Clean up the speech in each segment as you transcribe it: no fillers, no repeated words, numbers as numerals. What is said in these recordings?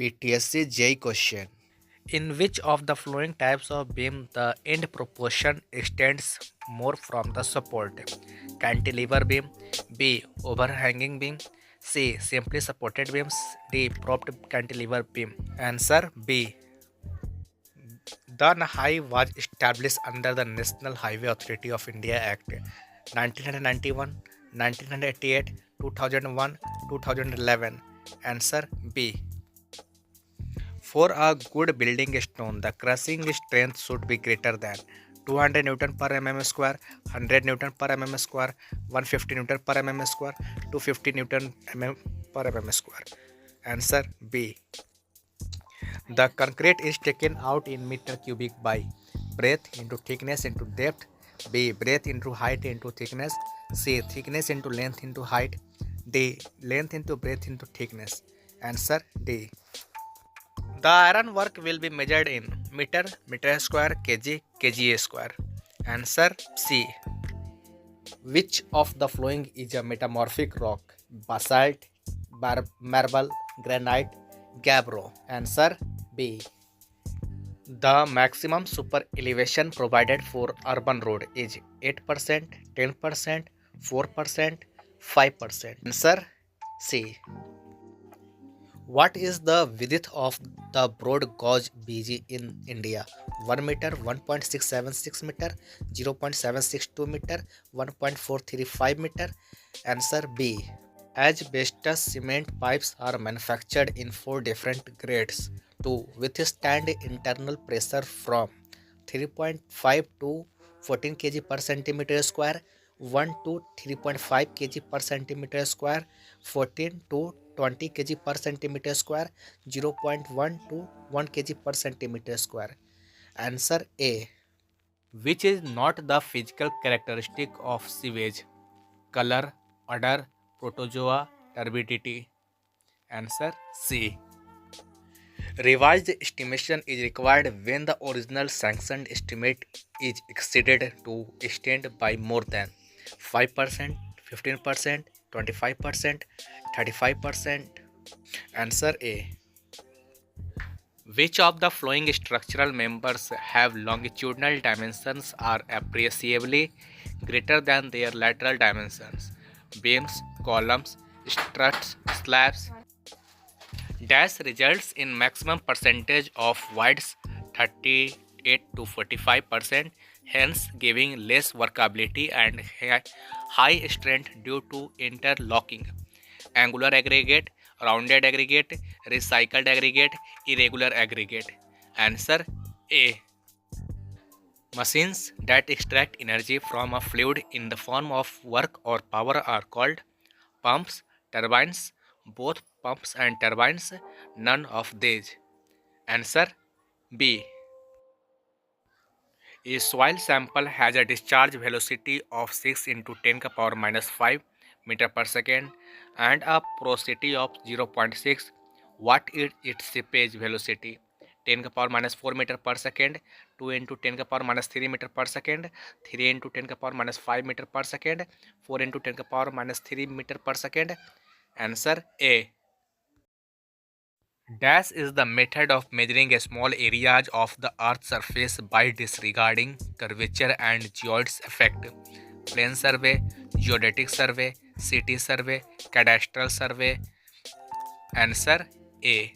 PTSC J question. In which of the following types of beam the end proportion extends more from the support? Cantilever beam, B. Overhanging beam, C. Simply supported beams, D. Propped cantilever beam. Answer B. The high was established under the National Highway Authority of India Act 1991, 1988, 2001, 2011. Answer B. For a good building stone, the crushing strength should be greater than 200 Newton per mm square, 100 Newton per mm square, 150 Newton per mm square, 250 Newton per mm square. Answer B. The concrete is taken out in meter cubic by breadth into thickness into depth, B. Breadth into height into thickness, C. Thickness into length into height, D. Length into breadth into thickness. Answer D. The iron work will be measured in meter, meter square, kg, kga square. Answer C. Which of the following is a metamorphic rock? Basalt, marble, granite, gabbro. Answer B. The maximum super elevation provided for urban road is 8%, 10%, 4%, 5%. Answer C. What is the width of the broad gauge BG in India? 1 meter, 1.676 meter, 0.762 meter, 1.435 meter. Answer B. Asbestos cement pipes are manufactured in 4 different grades to withstand internal pressure from 3.5 to 14 kg per centimeter square, 1 to 3.5 kg per centimeter square, 14 to 20 kg per centimeter square, 0.1 to 1 kg per centimeter square. Answer A. Which is not the physical characteristic of sewage? Color, odor, protozoa, turbidity. Answer C. Revised estimation is required when the original sanctioned estimate is exceeded to extent by more than 5%, 15%, 25%, 35%. Answer A. Which of the following structural members have longitudinal dimensions are appreciably greater than their lateral dimensions? Beams, columns, struts, slabs. Dash results in maximum percentage of voids 38 to 45%, hence giving less workability and high strength due to interlocking. Angular aggregate, rounded aggregate, recycled aggregate, irregular aggregate. Answer A. Machines that extract energy from a fluid in the form of work or power are called pumps, turbines, both pumps and turbines, none of these. Answer B. A soil sample has a discharge velocity of 6 into 10 to the power minus 5 meter per second and a porosity of zero point 0.6. What is its seepage velocity? 10 to the power minus 4 meter per second, 2 into 10 to the power minus 3 meter per second, 3 into 10 to the power minus 5 meter per second, 4 into 10 to the power minus 3 meter per second. Answer A. Dash is the method of measuring small areas of the Earth's surface by disregarding curvature and geoid's effect. Plane survey, geodetic survey, city survey, cadastral survey. Answer A.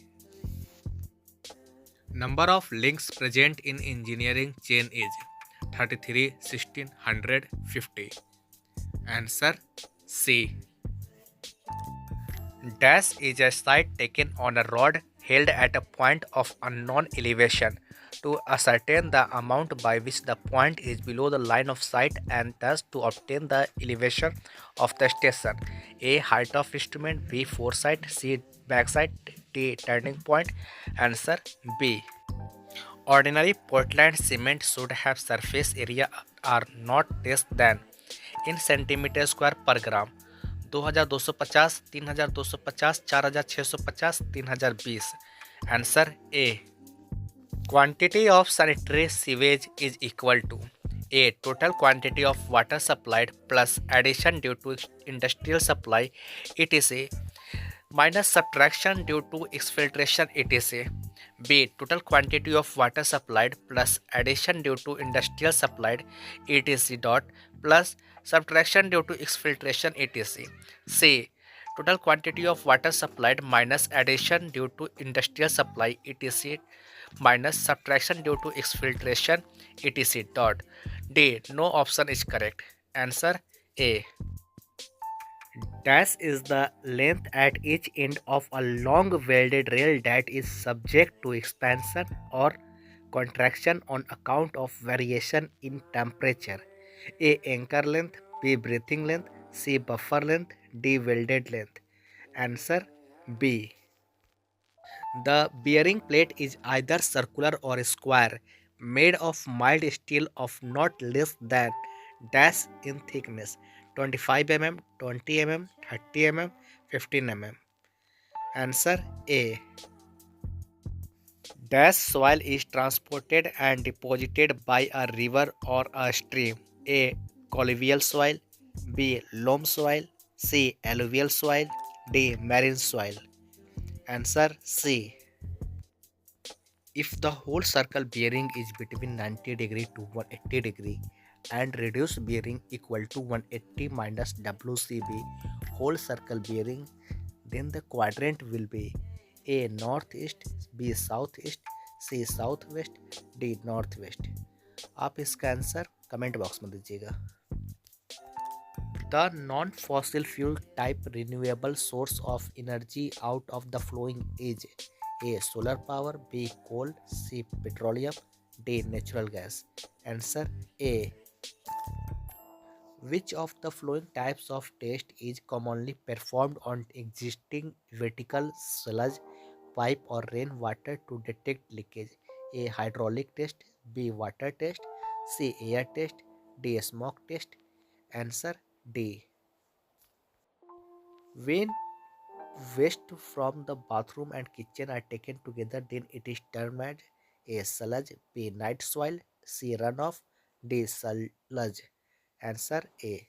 Number of links present in engineering chain is 33, 16, 100, 50. Answer C. Dash is a site taken on a rod held at a point of unknown elevation to ascertain the amount by which the point is below the line of sight and thus to obtain the elevation of the station. A. Height of instrument, B. Foresight, C. Backside, D. Turning point. Answer B. Ordinary Portland cement should have surface area are not less than in centimeter square per gram 2250, 3250, 4650, 3020. Answer A. Quantity of sanitary sewage is equal to A. Total quantity of water supplied plus addition due to industrial supply, etc. minus subtraction due to exfiltration etc. B. Total quantity of water supplied plus addition due to industrial supplied etc. dot plus subtraction due to exfiltration etc. C. Total quantity of water supplied minus addition due to industrial supply etc. minus subtraction due to exfiltration etc. dot. D. No option is correct. Answer A. Dash is the length at each end of a long welded rail that is subject to expansion or contraction on account of variation in temperature. A. Anchor length. B. Breathing length. C. Buffer length. D. Welded length. Answer B. The bearing plate is either circular or square, made of mild steel of not less than dash in thickness 25 mm, 20 mm, 30 mm, 15 mm. Answer A. Dash soil is transported and deposited by a river or a stream. A. Colluvial soil. B. Loam soil. C. Alluvial soil. D. Marine soil. Answer C. If the whole circle bearing is between 90 degree to 180 degree and reduced bearing equal to 180 minus WCB whole circle bearing, then the quadrant will be A northeast, B southeast, C southwest, D northwest. आप इसका answer comment box में दीजिएगा. The non-fossil fuel type renewable source of energy out of the flowing is A. Solar power, B. Coal, C. Petroleum, D. Natural gas. Answer A. Which of the following types of test is commonly performed on existing vertical sludge pipe or rainwater to detect leakage? A. Hydraulic test, B. Water test, C. Air test, D. Smoke test. Answer D. When waste from the bathroom and kitchen are taken together, then it is termed a sludge. B. Night soil, C. Runoff, D. Sludge. Answer A.